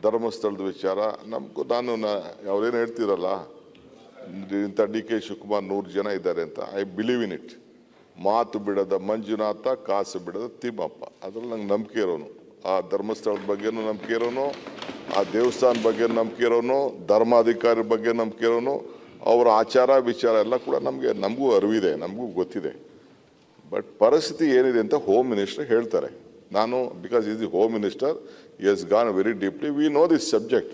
ಧರ್ಮಸ್ಥಳದ ವಿಚಾರ ನಮಗೂ ಅವ್ರೇನು ಹೇಳ್ತಿರಲ್ಲ ಇಂಥ ಡಿ ಕೆ ಶಿವಕುಮಾರ್ 100 ಜನ ಇದ್ದಾರೆ ಅಂತ ಐ ಬಿಲೀವ್ ಇನ್ ಇಟ್. ಮಾತು ಬಿಡದ ಮಂಜುನಾಥ, ಕಾಸು ಬಿಡದ ತಿಮ್ಮಪ್ಪ, ಅದ್ರಲ್ಲಿ ನಂಗೆ ನಂಬಿಕೆ ಇರೋನು. ಆ ಧರ್ಮಸ್ಥಳದ ಬಗ್ಗೆನೂ ನಂಬಿಕೆ ಇರೋನು, ಆ ದೇವಸ್ಥಾನ ಬಗ್ಗೆ ನಂಬಿಕೆ ಇರೋನು, ಧರ್ಮಾಧಿಕಾರಿ ಬಗ್ಗೆ ನಂಬಿಕೆ ಇರೋನು. ಅವರ ಆಚಾರ ವಿಚಾರ ಎಲ್ಲ ಕೂಡ ನಮಗೂ ಅರಿವಿದೆ, ನಮಗೂ ಗೊತ್ತಿದೆ. ಬಟ್ ಪರಿಸ್ಥಿತಿ ಏನಿದೆ ಅಂತ ಹೋಮ್ ಮಿನಿಸ್ಟರ್ ಹೇಳ್ತಾರೆ. ನಾನು because is the home minister, he has gone very deeply, we know this subject.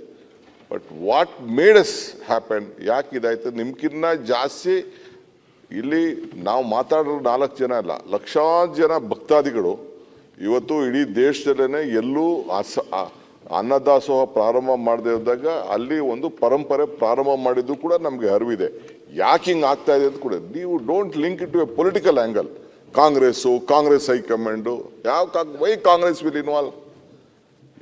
But what made us happen, ಯಾಕೆ ಇದಾಯ್ತು, ನಿಮ್ಗಿನ್ನ ಜಾಸ್ತಿ ಇಲ್ಲಿ ನಾವು ಮಾತಾಡೋ 4 ಜನ ಅಲ್ಲ, ಲಕ್ಷಾಂತರ ಜನ ಭಕ್ತಾದಿಗಳು ಇವತ್ತು ಇಡೀ ದೇಶದಲ್ಲೇ ಎಲ್ಲೂ ಅನ್ನದಾಸೋಹ ಪ್ರಾರಂಭ ಮಾಡದೇ ಇದ್ದಾಗ ಅಲ್ಲಿ ಒಂದು ಪರಂಪರೆ ಪ್ರಾರಂಭ ಮಾಡಿದ್ದು ಕೂಡ ನಮಗೆ ಅರಿವಿದೆ. ಯಾಕೆ ಹಿಂಗೆ ಆಗ್ತಾ ಇದೆ ಅಂತ ಕೂಡ ನೀವು don't link it to a political angle. Congress high command why Congress will involve?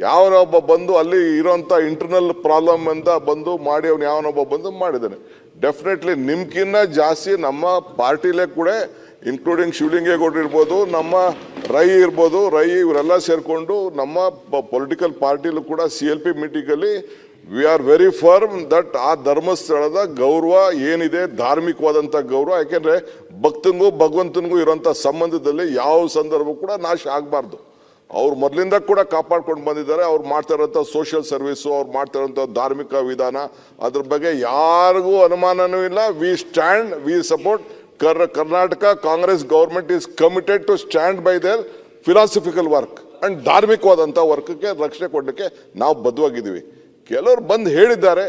ಯಾವನೊಬ್ಬ ಬಂದು ಅಲ್ಲಿ ಇರೋಂಥ ಇಂಟರ್ನಲ್ ಪ್ರಾಬ್ಲಮ್ ಅಂತ ಬಂದು ಮಾಡಿ ಅವ್ನು ಯಾವನೊಬ್ಬ ಬಂದು ಮಾಡಿದ್ದಾನೆ. ಡೆಫಿನೆಟ್ಲಿ ನಿಮ್ಗಿನ್ನ ಜಾಸ್ತಿ ನಮ್ಮ ಪಾರ್ಟಿಲೇ ಕೂಡ ಇನ್ಕ್ಲೂಡಿಂಗ್ ಶಿವಲಿಂಗೇಗೌಡರು ಇರ್ಬೋದು, ನಮ್ಮ ರೈ ಇರ್ಬೋದು, ಇವರೆಲ್ಲ ಸೇರಿಕೊಂಡು ನಮ್ಮ ಪೊಲಿಟಿಕಲ್ ಪಾರ್ಟಿಲೂ ಕೂಡ CLP ಮೀಟಿಂಗಲ್ಲಿ we are very firm that ಆ ಧರ್ಮಸ್ಥಳದ ಗೌರವ ಏನಿದೆ, ಧಾರ್ಮಿಕವಾದಂಥ ಗೌರವ, ಯಾಕೆಂದರೆ ಭಕ್ತನಿಗೂ ಭಗವಂತನಿಗೂ ಇರೋಂಥ ಸಂಬಂಧದಲ್ಲಿ ಯಾವ ಸಂದರ್ಭ ಕೂಡ ನಾಶ ಆಗಬಾರ್ದು. ಅವ್ರು ಮೊದಲಿಂದ ಕೂಡ ಕಾಪಾಡ್ಕೊಂಡು ಬಂದಿದ್ದಾರೆ. ಅವ್ರು ಮಾಡ್ತಾ ಇರೋಂಥ ಸೋಷಿಯಲ್ ಸರ್ವಿಸು, ಅವ್ರು ಮಾಡ್ತಾ ಇರೋಂಥ ಧಾರ್ಮಿಕ ವಿಧಾನ, ಅದ್ರ ಬಗ್ಗೆ ಯಾರಿಗೂ ಅನುಮಾನನೂ ಇಲ್ಲ. We support Karnataka Congress government is committed to stand by their philosophical work and ಧಾರ್ಮಿಕವಾದಂಥ ವರ್ಕ್ಗೆ ರಕ್ಷಣೆ ಕೊಡಲಿಕ್ಕೆ ನಾವು ಬದ್ಧವಾಗಿದ್ದೀವಿ. ಕೆಲವರು ಬಂದು ಹೇಳಿದ್ದಾರೆ,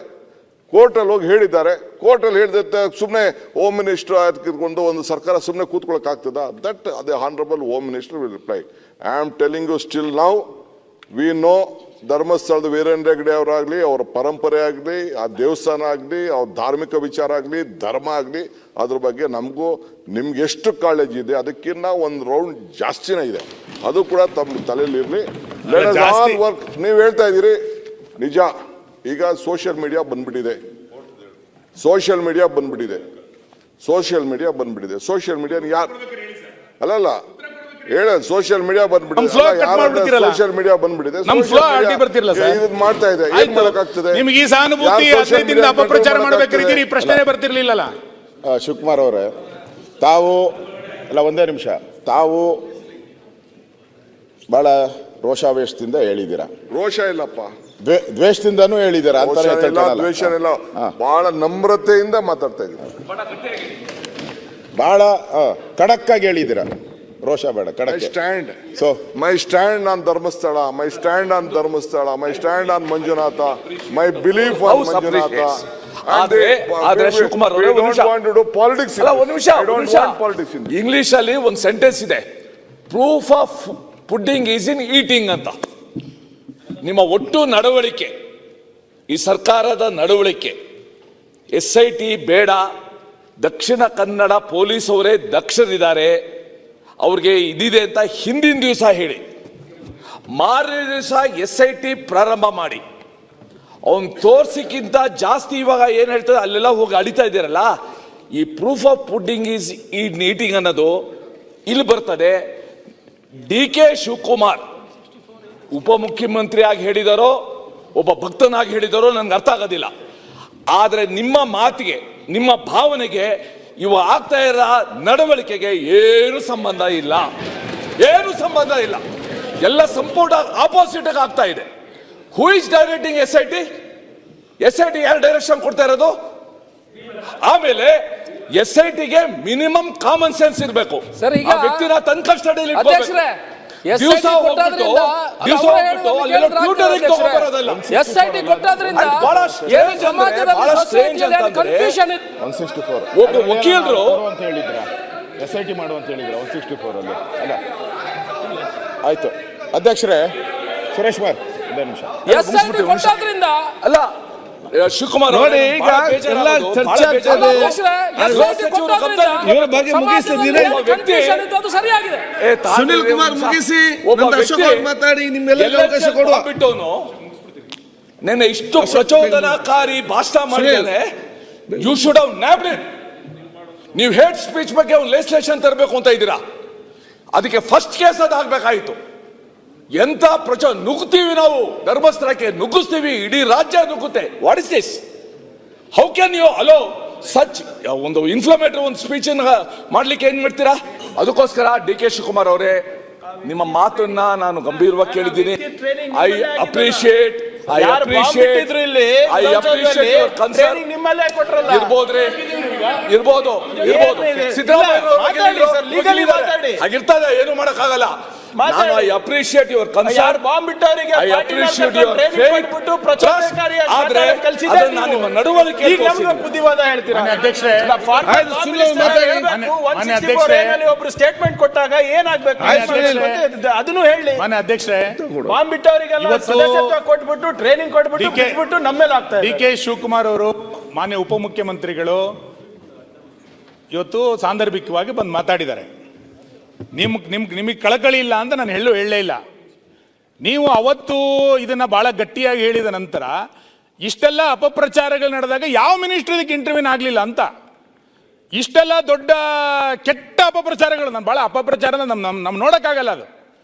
ಕೋರ್ಟಲ್ಲಿ ಹೋಗಿ ಹೇಳಿದ್ದಾರೆ. ಕೋರ್ಟಲ್ಲಿ ಹೇಳಿದ ಸುಮ್ಮನೆ ಹೋಮ್ ಮಿನಿಸ್ಟರ್ ಅದಕ್ಕಿರ್ಕೊಂಡು ಒಂದು ಸರ್ಕಾರ ಸುಮ್ಮನೆ ಕೂತ್ಕೊಳ್ಳೋಕ್ಕಾಗ್ತದ? That the honourable home minister will reply. I am telling you still now we know ಧರ್ಮಸ್ಥಳದ ವೀರೇಂದ್ರ ಹೆಗ್ಗಡೆ ಅವರಾಗಲಿ, ಅವರ ಪರಂಪರೆ ಆಗಲಿ, ಆ ದೇವಸ್ಥಾನ ಆಗಲಿ, ಅವ್ರ ಧಾರ್ಮಿಕ ವಿಚಾರ ಆಗಲಿ, ಧರ್ಮ ಆಗಲಿ, ಅದ್ರ ಬಗ್ಗೆ ನಮಗೂ ನಿಮ್ಗೆ ಎಷ್ಟು ಕಾಳಜಿ ಇದೆ ಅದಕ್ಕಿಂತ ಒಂದು ರೌಂಡ್ ಜಾಸ್ತಿನೇ ಇದೆ. ಅದು ಕೂಡ ತಮ್ಮ ತಲೆಯಲ್ಲಿರಲಿ. ವರ್ಕ್ ನೀವು ಹೇಳ್ತಾ ಇದ್ದೀರಿ ನಿಜ. ಈಗ ಸೋಷಿಯಲ್ ಮೀಡಿಯಾ ಬಂದ್ಬಿಟ್ಟಿದೆ. ಸೋಷಿಯಲ್ ಮೀಡಿಯಾ ಯಾರು ಅಲ್ಲಲ್ಲ ಹೇಳ ಸೋಷಿಯಲ್ ಮೀಡಿಯಾ ಬಂದ್ಬಿಟ್ಟಿದೆ. ಸೋಷಿಯಲ್ ಮೀಡಿಯಾ ಬಂದ್ಬಿಟ್ಟಿದೆ, ಮಾಡ್ತಾ ಇದೆ. ಏನ್ ಮಾಡಕ್ಕಾಗ್ತದೆ? ನಿಮ್ಗೆ ಈ ಸಹಾನುಭೂತಿ ಅಪಪ್ರಚಾರ ಮಾಡಬೇಕಿದ್ದೀರಿ, ಪ್ರಶ್ನೆ ಬರ್ತಿರ್ಲಿಲ್ಲ. ಶಿವಕುಮಾರ್ ಅವರೇ, ತಾವು ಒಂದೇ ನಿಮಿಷ, ತಾವು ಬಹಳ ರೋಷಾವೇಶದಿಂದ ಹೇಳಿದ್ದೀರಾ. ರೋಷ ಇಲ್ಲಪ್ಪ, ದ್ವೇಷದಿಂದನೂ ಹೇಳಿದ್ದೀರಾ. ದ್ವೇಷ ಇಲ್ಲ, ಬಹಳ ನಮ್ರತೆಯಿಂದ ಮಾತಾಡ್ತಾ ಇದ್ದೀರಾ. ಬಹಳ ಖಡಕ್ಕಾಗಿ ಹೇಳಿದ್ದೀರಾ. ರೋಷ ಬೇಡ, ಖಡಕ್. So my stand on Dharmasthala, my stand on Manjunatha, my belief on Manjunatha. Shivakumar English ಅಲ್ಲಿ ಒಂದು ಸೆಂಟೆನ್ಸ್ ಇದೆ, proof of pudding is in eating ಅಂತ. ನಿಮ್ಮ ಒಟ್ಟು ನಡವಳಿಕೆ, ಈ ಸರ್ಕಾರದ ನಡವಳಿಕೆ, SIT ಬೇಡ, ದಕ್ಷಿಣ ಕನ್ನಡ ಪೊಲೀಸ್ ಅವರೇ ದಕ್ಷರಿದ್ದಾರೆ, ಅವ್ರಿಗೆ ಇದಿದೆ ಅಂತ ಹಿಂದಿನ ದಿವಸ ಹೇಳಿ, ಮಾರನೇ ದಿವಸ SIT ಪ್ರಾರಂಭ ಮಾಡಿ ಅವನ್ ತೋರ್ಸಿಕ್ಕಿಂತ ಜಾಸ್ತಿ ಇವಾಗ ಏನ್ ಹೇಳ್ತದೆ ಅಲ್ಲೆಲ್ಲ ಹೋಗಿ ಅಳಿತಾ ಇದ್ದೀರಲ್ಲ. ಈ proof of pudding is eating ಅನ್ನೋದು ಇಲ್ಲಿ ಬರ್ತದೆ. DK ಶಿವಕುಮಾರ್ ಉಪಮುಖ್ಯಮಂತ್ರಿ ಆಗಿ ಹೇಳಿದಾರೋ, ಒಬ್ಬ ಭಕ್ತನಾಗಿ ಹೇಳಿದಾರೋ ನನ್ಗೆ ಅರ್ಥ ಆಗೋದಿಲ್ಲ. ಆದರೆ ನಿಮ್ಮ ಮಾತಿಗೆ, ನಿಮ್ಮ ಭಾವನೆಗೆ, ಇವ ಆಗ್ತಾ ಇರೋ ನಡವಳಿಕೆಗೆ ಏನು ಸಂಬಂಧ ಇಲ್ಲ. ಎಲ್ಲ ಸಂಪೂರ್ಣ ಆಪೋಸಿಟ್ ಆಗ್ತಾ ಇದೆ. ಹೂ ಇಸ್ ಡೈರೆಕ್ಟಿಂಗ್ SIT ಯಾರು ಡೈರೆಕ್ಷನ್ ಕೊಡ್ತಾ ಇರೋದು? ಆಮೇಲೆ SITಗೆ ಮಿನಿಮಮ್ ಕಾಮನ್ ಸೆನ್ಸ್ ಇರಬೇಕು. ಆ ವ್ಯಕ್ತಿನ ತನ್ನ ಕಸ್ಟಡಿಯಲ್ಲಿ SIT ಕೊಟ್ಟದ್ರಿಂದ ಒಬ್ಬ ವಕೀಲರು SIT ಮಾಡುವಂತ ಹೇಳಿದ್ರು 164 ಅಲ್ಲಿ. ಅಲ್ಲ ಆಯ್ತು ಅಧ್ಯಕ್ಷರೇ, ಸುರೇಶ್ ಕುಮಾರ್ ಒಂದು ನಿಮಿಷ. SIT ಕೊಟ್ಟದ್ರಿಂದ ಅಲ್ಲ ಶಿವಕುಮಾರ್ ನೋಡಿ, ಈಗ ಎಲ್ಲ ಚರ್ಚೆ ಆಗ್ತದೆ. ಇವರ ಬಗ್ಗೆ ಮುಗಿಸಿದ್ರೆ ಸುನಿಲ್ ಕುಮಾರ್ ಮುಗಿಸಿ ಮಾತಾಡಿ, ನಿಮ್ಮೆಲ್ಲ ಅವಕಾಶ ಕೊಡುವ. ನೆನ್ನೆ ಇಷ್ಟು ಪ್ರಚೋದನಾಕಾರಿ ಭಾಷಣ ಮಾಡಿದ್ದೇನೆ. You should have nabbed it. ನೀವು ಹೇಟ್ ಸ್ಪೀಚ್ ಬಗ್ಗೆ ಒಂದು ಲೆಜಿಸ್ಲೇಷನ್ ತರಬೇಕು ಅಂತ ಇದ್ದೀರಾ. ಅದಕ್ಕೆ ಫಸ್ಟ್ ಕೇಸ್ ಅದು ಆಗ್ಬೇಕಾಯಿತು. ಎಂತ ನುಗ್ಗುತ್ತೀವಿ ನಾವು, ಧರ್ಮಸ್ಥಳಕ್ಕೆ ನುಗ್ಗಿಸ್ತೀವಿ, ಇಡೀ ರಾಜ್ಯ ನುಗ್ಗುತ್ತೆ. What is this? How can you allow such ಒಂದು ಇನ್ಫ್ಲಮೇಟರಿ ಒಂದು ಸ್ಪೀಚ್ ಮಾಡ್ಲಿಕ್ಕೆ ಏನ್ ಮಾಡ್ತೀರಾ? ಅದಕ್ಕೋಸ್ಕರ ಡಿ ಕೆ ಶಿವಕುಮಾರ್ ಅವರೇ, ನಿಮ್ಮ ಮಾತನ್ನ ನಾನು ಗಂಭೀರವಾಗಿ ಕೇಳಿದ್ದೀನಿ. ಐ ಅಪ್ರಿಶಿಯೇಟ್ ಇರ್ಬೋದು ಸಿದ್ದರಾಮಯ್ಯ ಹಾಗಿರ್ತದೆ, ಏನು ಮಾಡಕ್ಕಾಗಲ್ಲ. ನಾನು I appreciate your concern, I appreciate your faith, ಆದ್ರೆ ಅದನ್ನ ನಿಮ್ಮ ನಡವಳಿಕೆ ಬುದ್ಧಿವಾದ ಹೇಳ್ತೀರಾ ಅಧ್ಯಕ್ಷರೇ? ಒಬ್ರು ಸ್ಟೇಟ್ಮೆಂಟ್ ಕೊಟ್ಟಾಗ ಏನಾಗ್ಬೇಕು ಅದನ್ನು ಹೇಳಿ. ಅಧ್ಯಕ್ಷರೇ, ಬಾಂಬ್ ಬಿಟ್ಟವರಿಗೆಲ್ಲ ಸದಸ್ಯತ್ವ ಕೊಟ್ಬಿಟ್ಟು ಟ್ರೈನಿಂಗ್ ಕೊಟ್ಬಿಟ್ಟು ನಮ್ಮೇಲೆ ಆಗ್ತಾರೆ. ಡಿ ಕೆ ಶಿವಕುಮಾರ್ ಅವರು ಮಾನ್ಯ ಉಪಮುಖ್ಯಮಂತ್ರಿಗಳು ಇವತ್ತು ಸಾಂದರ್ಭಿಕವಾಗಿ ಬಂದು ಮಾತಾಡಿದ್ದಾರೆ. ನಿಮಗೆ ಕಳಕಳಿ ಇಲ್ಲ ಅಂತ ನಾನು ಹೇಳಲೇ ಇಲ್ಲ. ನೀವು ಅವತ್ತು ಇದನ್ನ ಬಹಳ ಗಟ್ಟಿಯಾಗಿ ಹೇಳಿದ ನಂತರ ಇಷ್ಟೆಲ್ಲ ಅಪಪ್ರಚಾರಗಳು ನಡೆದಾಗ ಯಾವ ಮಿನಿಸ್ಟರ್ ಇದಕ್ಕೆ ಇಂಟರ್ವ್ಯೂನ್ ಆಗಲಿಲ್ಲ ಅಂತ, ಇಷ್ಟೆಲ್ಲ ದೊಡ್ಡ ಕೆಟ್ಟ ಅಪಪ್ರಚಾರಗಳು, ನಾನು ಬಹಳ ಅಪಪ್ರಚಾರ ನಮ್ ನೋಡಕ್ಕಾಗಲ್ಲ. ಅದು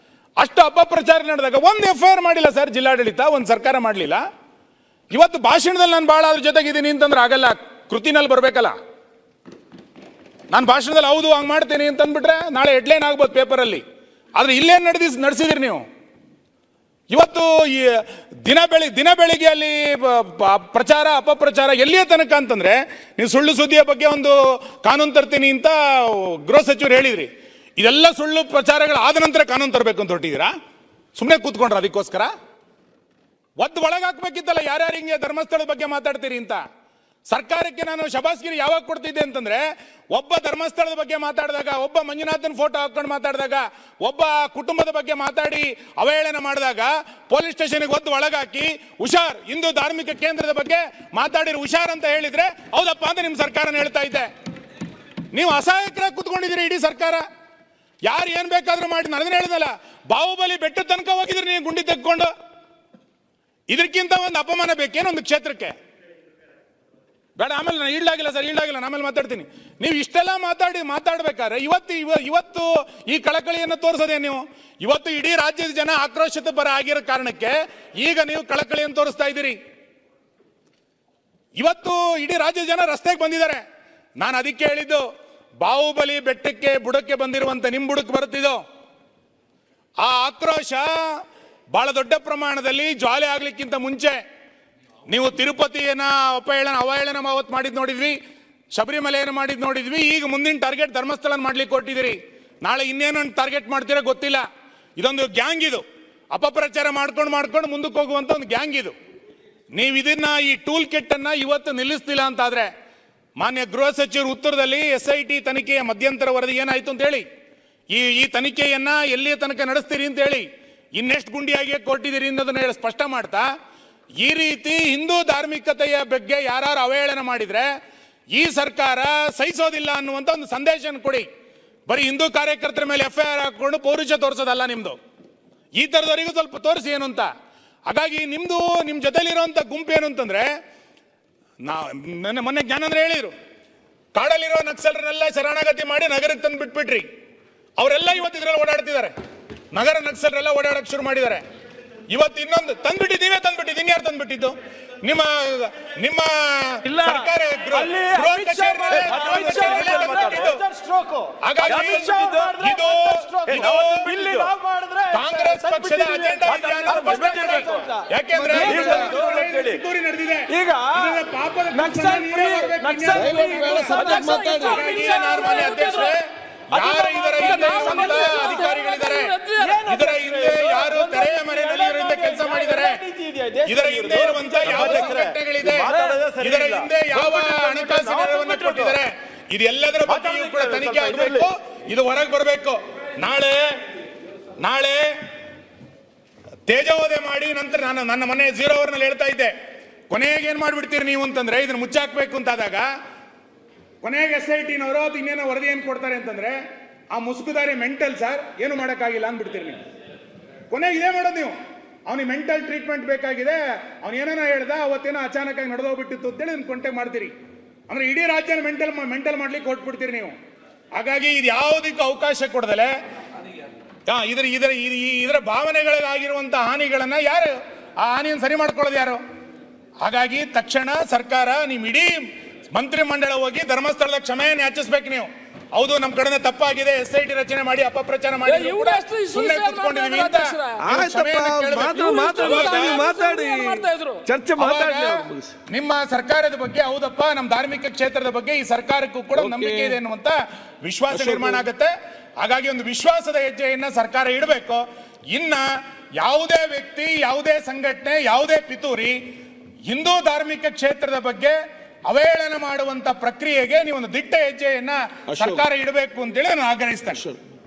ಅಷ್ಟು ಅಪಪ್ರಚಾರ ನಡೆದಾಗ ಒಂದು FIR ಮಾಡಿಲ್ಲ ಸರ್ ಜಿಲ್ಲಾಡಳಿತ, ಒಂದು ಸರ್ಕಾರ ಮಾಡಲಿಲ್ಲ. ಇವತ್ತು ಭಾಷಣದಲ್ಲಿ ನಾನು ಬಹಳ ಅದ್ರ ಜೊತೆಗಿದ್ದೀನಿ ಅಂತಂದ್ರೆ ಆಗಲ್ಲ, ಕೃತಿನಲ್ಲಿ ಬರಬೇಕಲ್ಲ. ನಾನು ಭಾಷಣದಲ್ಲಿ ಹೌದು ಹಂಗೆ ಮಾಡ್ತೀನಿ ಅಂತಂದ್ಬಿಟ್ರೆ ನಾಳೆ ಹೆಡ್ಲೈನ್ ಆಗ್ಬೋದು ಪೇಪರಲ್ಲಿ. ಆದರೆ ಇಲ್ಲೇನು ನಡೆಸಿದಿರಿ ನೀವು? ಇವತ್ತು ಈ ದಿನ ಬೆಳಿಗ್ಗೆ ಅಲ್ಲಿ ಪ್ರಚಾರ ಅಪಪ್ರಚಾರ ಎಲ್ಲಿಯ ತನಕ ಅಂತಂದ್ರೆ, ನೀವು ಸುಳ್ಳು ಸುದ್ದಿಯ ಬಗ್ಗೆ ಒಂದು ಕಾನೂನು ತರ್ತೀನಿ ಅಂತ ಗೃಹ ಸಚಿವರು ಹೇಳಿದ್ರಿ. ಇದೆಲ್ಲ ಸುಳ್ಳು ಪ್ರಚಾರಗಳು ಆದ ನಂತರ ಕಾನೂನು ತರಬೇಕು ಅಂತ ಹೊರಟಿದ್ದೀರಾ? ಸುಮ್ಮನೆ ಕೂತ್ಕೊಂಡ್ರ? ಅದಕ್ಕೋಸ್ಕರ ಒದ್ದು ಒಳಗಾಕ್ಬೇಕಿತ್ತಲ್ಲ ಯಾರ್ಯಾರು ಹಿಂಗೆ ಧರ್ಮಸ್ಥಳದ ಬಗ್ಗೆ ಮಾತಾಡ್ತೀರಿ ಅಂತ. ಸರ್ಕಾರಕ್ಕೆ ನಾನು ಶಬಾಸ್ಗಿರಿ ಯಾವಾಗ ಕೊಡ್ತಿದ್ದೆ ಅಂತಂದ್ರೆ, ಒಬ್ಬ ಧರ್ಮಸ್ಥಳದ ಬಗ್ಗೆ ಮಾತಾಡಿದಾಗ, ಒಬ್ಬ ಮಂಜುನಾಥನ್ ಫೋಟೋ ಹಾಕೊಂಡು ಮಾತಾಡಿದಾಗ, ಒಬ್ಬ ಕುಟುಂಬದ ಬಗ್ಗೆ ಮಾತಾಡಿ ಅವಹೇಳನ ಮಾಡಿದಾಗ ಪೊಲೀಸ್ ಸ್ಟೇಷನ್ಗೆ ಒದ್ದು ಒಳಗಾಕಿ ಹುಷಾರ್, ಹಿಂದೂ ಧಾರ್ಮಿಕ ಕೇಂದ್ರದ ಬಗ್ಗೆ ಮಾತಾಡಿರೋ ಹುಷಾರ್ ಅಂತ ಹೇಳಿದ್ರೆ ಹೌದಪ್ಪ ಅಂತ ನಿಮ್ಮ ಸರ್ಕಾರನ ಹೇಳ್ತಾ ಇದ್ದೆ. ನೀವು ಅಸಹಾಯಕರಾಗಿ ಕೂತ್ಕೊಂಡಿದ್ದೀರಿ ಇಡೀ ಸರ್ಕಾರ. ಯಾರು ಏನ್ ಬೇಕಾದ್ರೂ ಮಾಡಿ. ನಾನು ಹೇಳಿದಲ್ಲ, ಬಾಹುಬಲಿ ಬೆಟ್ಟ ತನಕ ಹೋಗಿದ್ರಿ ನೀವು ಗುಂಡಿ ತೆಕ್ಕೊಂಡು. ಇದಕ್ಕಿಂತ ಒಂದು ಅಪಮಾನ ಬೇಕೇನೋ ಒಂದು ಕ್ಷೇತ್ರಕ್ಕೆ? ಬೇಡ, ಆಮೇಲೆ ನಾನು ಈಡಾಗಿಲ್ಲ ಸರ್, ಈಡಾಗಿಲ್ಲ, ಆಮೇಲೆ ಮಾತಾಡ್ತೀನಿ. ನೀವು ಇಷ್ಟೆಲ್ಲ ಮಾತಾಡ್ಬೇಕಾದ್ರೆ ಇವತ್ತು ಈ ಕಳಕಳಿಯನ್ನು ತೋರಿಸೋದೇ ನೀವು? ಇವತ್ತು ಇಡೀ ರಾಜ್ಯದ ಜನ ಆಕ್ರೋಶಿತ ಪರ ಆಗಿರೋ ಕಾರಣಕ್ಕೆ ಈಗ ನೀವು ಕಳಕಳಿಯನ್ನು ತೋರಿಸ್ತಾ ಇದ್ದೀರಿ. ಇವತ್ತು ಇಡೀ ರಾಜ್ಯದ ಜನ ರಸ್ತೆಗೆ ಬಂದಿದ್ದಾರೆ. ನಾನು ಅದಕ್ಕೆ ಹೇಳಿದ್ದು, ಬಾಹುಬಲಿ ಬೆಟ್ಟಕ್ಕೆ ಬುಡಕ್ಕೆ ಬಂದಿರುವಂತ ನಿಮ್ ಬುಡಕ್ಕೆ ಬರುತ್ತಿದ್ದು ಆ ಆಕ್ರೋಶ ಬಹಳ ದೊಡ್ಡ ಪ್ರಮಾಣದಲ್ಲಿ ಜ್ವಾಲೆ ಆಗ್ಲಿಕ್ಕಿಂತ ಮುಂಚೆ ನೀವು ತಿರುಪತಿಯನ್ನ ಅವಹೇಳನ ಅವತ್ತು ಮಾಡಿದ್ ನೋಡಿದ್ವಿ, ಶಬರಿಮಲೆಯನ್ನು ಮಾಡಿದ್ ನೋಡಿದ್ವಿ. ಈಗ ಮುಂದಿನ ಟಾರ್ಗೆಟ್ ಧರ್ಮಸ್ಥಳ ಮಾಡ್ಲಿಕ್ಕೆ ಕೊಟ್ಟಿದ್ದೀರಿ. ನಾಳೆ ಇನ್ನೇನು ಟಾರ್ಗೆಟ್ ಮಾಡ್ತೀರಾ ಗೊತ್ತಿಲ್ಲ. ಇದೊಂದು ಗ್ಯಾಂಗ್, ಇದು ಅಪಪ್ರಚಾರ ಮಾಡ್ಕೊಂಡು ಮುಂದಕ್ಕೆ ಹೋಗುವಂತ ಒಂದು ಗ್ಯಾಂಗ್ ಇದು. ನೀವು ಇದನ್ನ ಈ ಟೂಲ್ ಕಿಟ್ ಅನ್ನ ಇವತ್ತು ನಿಲ್ಲಿಸ್ತಿಲ್ಲ ಅಂತಾದ್ರೆ, ಮಾನ್ಯ ಗೃಹ ಸಚಿವರು ಉತ್ತರದಲ್ಲಿ SIT ತನಿಖೆಯ ಮಧ್ಯಂತರ ವರದಿ ಏನಾಯ್ತು ಅಂತ ಹೇಳಿ, ಈ ತನಿಖೆಯನ್ನ ಎಲ್ಲಿಯ ತನಕ ನಡೆಸ್ತೀರಿ ಅಂತ ಹೇಳಿ, ಇನ್ನೆಷ್ಟು ಗುಂಡಿಯಾಗಿ ಕೊಟ್ಟಿದ್ದೀರಿ ಅನ್ನೋದನ್ನ ಸ್ಪಷ್ಟ ಮಾಡ್ತಾ, ಈ ರೀತಿ ಹಿಂದೂ ಧಾರ್ಮಿಕತೆಯ ಬಗ್ಗೆ ಯಾರು ಅವಹೇಳನ ಮಾಡಿದ್ರೆ ಈ ಸರ್ಕಾರ ಸಹಿಸೋದಿಲ್ಲ ಅನ್ನುವಂತ ಒಂದು ಸಂದೇಶ ಕೊಡಿ. ಬರೀ ಹಿಂದೂ ಕಾರ್ಯಕರ್ತರ ಮೇಲೆ FIR ಹಾಕೊಂಡು ಪೌರುಷ ತೋರಿಸೋದಲ್ಲ ನಿಮ್ದು. ಈ ತರದವರಿಗೂ ಸ್ವಲ್ಪ ತೋರಿಸಿ ಏನು ಅಂತ. ಹಾಗಾಗಿ ನಿಮ್ ಜೊತೆಲಿರುವಂತ ಗುಂಪು ಏನು ಅಂತಂದ್ರೆ, ಮೊನ್ನೆ ಜ್ಞಾನೇಂದ್ರ ಹೇಳಿದ್ರು, ಕಾಡಲ್ಲಿರೋ ನಕ್ಸಲರನ್ನೆಲ್ಲ ಶರಣಾಗತಿ ಮಾಡಿ ನಗರಕ್ಕೆ ತಂದು ಬಿಟ್ಬಿಟ್ರಿ. ಅವರೆಲ್ಲ ಇವತ್ತು ಇದ್ರಲ್ಲಿ ಓಡಾಡ್ತಿದ್ದಾರೆ. ನಗರ ನಕ್ಸಲರೆಲ್ಲ ಓಡಾಡಕ್ ಶುರು ಮಾಡಿದ್ದಾರೆ. ಇವತ್ತು ಇನ್ನೊಂದು ತಂದ್ಬಿಟ್ಟಿದ್ದು, ನೀವೇ ತಂದ್ಬಿಟ್ಟಿದ್ದು. ಇನ್ಯಾರು ತಂದ್ಬಿಟ್ಟಿದ್ದು? ನಿಮ್ಮ ಸರ್ಕಾರ ಕಾಂಗ್ರೆಸ್ ಪಕ್ಷದ ಅಜೆಂಡಾ. ಯಾಕೆಂದ್ರೆ ಈಗ ಯಾರು ಇದರ ಹಿಂದೆ ಅಧಿಕಾರಿಗಳಿದ್ದಾರೆ, ಇದರ ಹಿಂದೆ ಯಾರು ತೆರೆಯ ಮರೆಯಲ್ಲಿ ಕೆಲಸ ಮಾಡಿದ್ದಾರೆ, ಇದರ ಹಿಂದೆ ಇರುವಂತ ಯಾವ ಸಂಘಟನೆಗಳಿದೆ, ಇದರ ಹಿಂದೆ ಯಾವ ಹಣಕಾಸು ನೆರವನ್ನು ಕೊಟ್ಟಿದ್ದಾರೆ, ಇದೆಲ್ಲದರ ಬಗ್ಗೆಯೂ ಕೂಡ ತನಿಖೆ ಆಗಬೇಕು. ಇದು ಹೊರಗೆ ಬರಬೇಕು. ನಾಳೆ ತೇಜೋವಧೆ ಮಾಡಿ ನಂತರ ನನ್ನ ಮನೆ 0 ಅವರ್ನಲ್ಲಿ ಹೇಳ್ತಾ ಇದ್ದೆ, ಕೊನೆಗೆ ಏನ್ ಮಾಡ್ಬಿಡ್ತೀರಿ ನೀವು ಅಂತಂದ್ರೆ, ಇದನ್ನ ಮುಚ್ಚಾಕ್ಬೇಕು ಅಂತಾದಾಗ ಕೊನೆಗೆ SIT-ನವರು ಅದು ಇನ್ನೇನೋ ವರದಿ ಏನು ಕೊಡ್ತಾರೆ ಅಂತಂದ್ರೆ, ಆ ಮುಸುಕುದಾರಿ ಮೆಂಟಲ್ ಸರ್, ಏನು ಮಾಡೋಕ್ಕಾಗಿಲ್ಲ ಅಂದ್ಬಿಡ್ತೀರಿ ನೀವು. ಕೊನೆಗೆ ಇದೇ ಮಾಡೋದು ನೀವು. ಅವನಿಗೆ ಮೆಂಟಲ್ ಟ್ರೀಟ್ಮೆಂಟ್ ಬೇಕಾಗಿದೆ, ಅವನು ಏನೇನೋ ಹೇಳ್ದ, ಅವತ್ತೇನೋ ಅಚಾನಕ್ ಆಗಿ ನಡೆದೋಗ್ಬಿಟ್ಟಿತ್ತು ಅಂತೇಳಿ ನಿಮ್ಗೆ ಕಾಂಟ್ಯಾಕ್ಟ್ ಮಾಡ್ತೀರಿ. ಅಂದ್ರೆ ಇಡೀ ರಾಜ್ಯನ ಮೆಂಟಲ್ ಮಾಡ್ಲಿಕ್ಕೆ ಹೊರಟ್ಬಿಡ್ತೀರಿ ನೀವು. ಹಾಗಾಗಿ ಇದು ಯಾವುದಕ್ಕೂ ಅವಕಾಶ ಕೊಡದಲೆ ಇದರ ಭಾವನೆಗಳಿಗಾಗಿರುವಂತ ಹಾನಿಗಳನ್ನ ಯಾರು ಆ ಹಾನಿಯನ್ನು ಸರಿ ಮಾಡ್ಕೊಳ್ಳೋದು ಯಾರು? ಹಾಗಾಗಿ ತಕ್ಷಣ ಸರ್ಕಾರ ನೀವು ಇಡೀ ಮಂತ್ರಿಮಂಡಲ ಹೋಗಿ ಧರ್ಮಸ್ಥಳದ ಕ್ಷಮೆಯನ್ನು ಯಾಚಿಸ್ಬೇಕು ನೀವು. ಹೌದು, ನಮ್ಮ ಕಡೆನೇ ತಪ್ಪಾಗಿದೆ, SIT ರಚನೆ ಮಾಡಿ ಅಪಪ್ರಚಾರ ಮಾಡಿ ಇವ್ರು ಎಷ್ಟು ಸುಮ್ಮನೆ ಕೂತ್ಕೊಂಡಿದೀವಿ ಅಂತ ಮಾತಾಡಿ ಚರ್ಚೆ ಮಾತಾಡಿ. ನಿಮ್ಮ ಸರ್ಕಾರದ ಬಗ್ಗೆ, ಹೌದಪ್ಪ ನಮ್ಮ ಧಾರ್ಮಿಕ ಕ್ಷೇತ್ರದ ಬಗ್ಗೆ ಈ ಸರ್ಕಾರಕ್ಕೂ ಕೂಡ ನಂಬಿಕೆ ಇದೆ ಎನ್ನುವಂತ ವಿಶ್ವಾಸ ನಿರ್ಮಾಣ ಆಗುತ್ತೆ. ಹಾಗಾಗಿ ಒಂದು ವಿಶ್ವಾಸದ ಹೆಜ್ಜೆಯನ್ನ ಸರ್ಕಾರ ಇಡಬೇಕು. ಇನ್ನ ಯಾವುದೇ ವ್ಯಕ್ತಿ, ಯಾವುದೇ ಸಂಘಟನೆ, ಯಾವುದೇ ಪಿತೂರಿ ಹಿಂದೂ ಧಾರ್ಮಿಕ ಕ್ಷೇತ್ರದ ಬಗ್ಗೆ ಅವಹೇಳನ ಮಾಡುವಂತ ಪ್ರಕ್ರಿಯೆಗೆ ನೀವೊಂದು ದಿಟ್ಟ ಹೆಜ್ಜೆಯನ್ನ ಸರ್ಕಾರ ಇಡಬೇಕು ಅಂತೇಳಿ ನಾನು ಆಗ್ರಹಿಸ್ತೇನೆ.